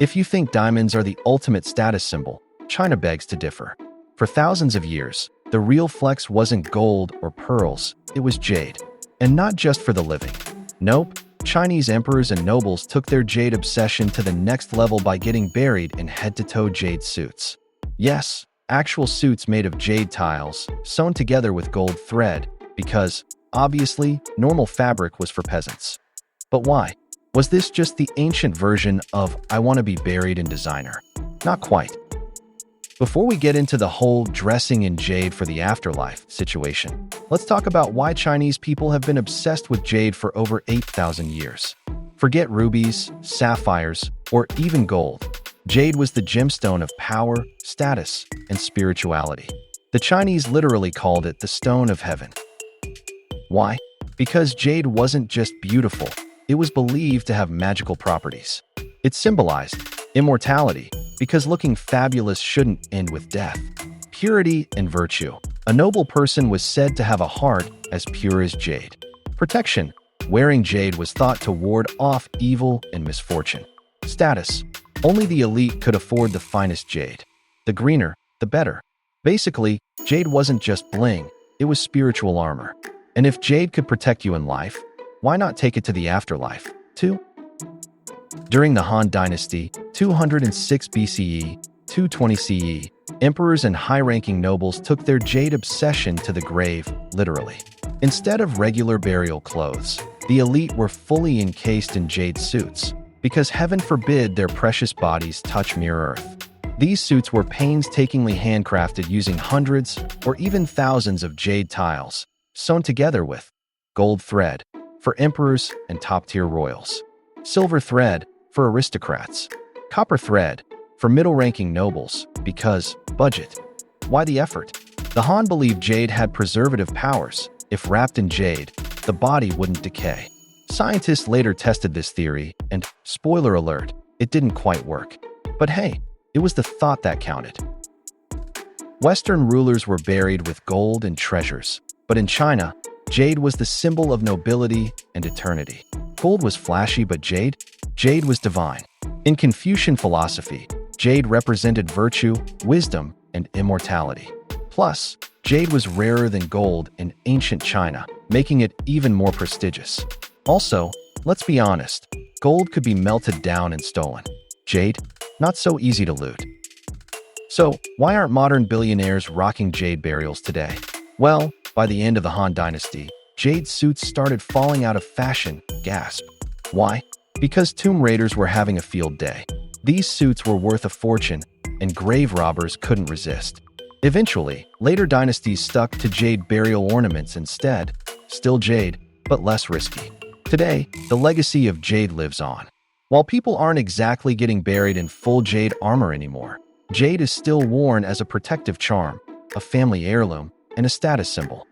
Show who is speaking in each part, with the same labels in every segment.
Speaker 1: If you think diamonds are the ultimate status symbol, China begs to differ. For thousands of years, the real flex wasn't gold or pearls, it was jade. And not just for the living. Nope, Chinese emperors and nobles took their jade obsession to the next level by getting buried in head-to-toe jade suits. Yes, actual suits made of jade tiles, sewn together with gold thread, because, obviously, normal fabric was for peasants. But why? Was this just the ancient version of "I want to be buried in designer"? Not quite. Before we get into the whole dressing in jade for the afterlife situation, let's talk about why Chinese people have been obsessed with jade for over 8,000 years. Forget rubies, sapphires, or even gold. Jade was the gemstone of power, status, and spirituality. The Chinese literally called it the stone of heaven. Why? Because jade wasn't just beautiful, it was believed to have magical properties. It symbolized immortality, because looking fabulous shouldn't end with death. Purity and virtue. A noble person was said to have a heart as pure as jade. Protection. Wearing jade was thought to ward off evil and misfortune. Status. Only the elite could afford the finest jade. The greener, the better. Basically, jade wasn't just bling, it was spiritual armor. And if jade could protect you in life, why not take it to the afterlife, too? During the Han Dynasty, 206 BCE, 220 CE, emperors and high-ranking nobles took their jade obsession to the grave, literally. Instead of regular burial clothes, the elite were fully encased in jade suits, because heaven forbid their precious bodies touch mere earth. These suits were painstakingly handcrafted using hundreds or even thousands of jade tiles, sewn together with gold thread for emperors and top-tier royals, silver thread for aristocrats, copper thread for middle-ranking nobles, because budget. Why the effort? The Han believed jade had preservative powers. If wrapped in jade, the body wouldn't decay. Scientists later tested this theory, and, spoiler alert, it didn't quite work. But hey, it was the thought that counted. Western rulers were buried with gold and treasures, but in China, jade was the symbol of nobility and eternity. Gold was flashy, but jade was divine. In Confucian philosophy, jade represented virtue, wisdom, and immortality. Plus, jade was rarer than gold in ancient China, making it even more prestigious. Also, let's be honest, gold could be melted down and stolen. Jade? Not so easy to loot. So, why aren't modern billionaires rocking jade burials today? Well, by the end of the Han Dynasty, jade suits started falling out of fashion. Gasp. Why? Because tomb raiders were having a field day. These suits were worth a fortune, and grave robbers couldn't resist. Eventually, later dynasties stuck to jade burial ornaments instead. Still jade, but less risky. Today, the legacy of jade lives on. While people aren't exactly getting buried in full jade armor anymore, jade is still worn as a protective charm, a family heirloom, and a status symbol.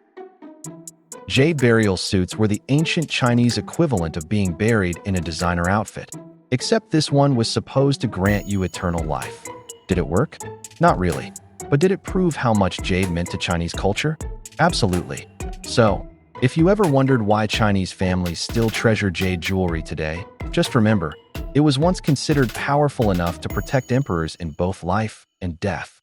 Speaker 1: Jade burial suits were the ancient Chinese equivalent of being buried in a designer outfit, except this one was supposed to grant you eternal life. Did it work? Not really. But did it prove how much jade meant to Chinese culture? Absolutely. So, if you ever wondered why Chinese families still treasure jade jewelry today, just remember, it was once considered powerful enough to protect emperors in both life and death.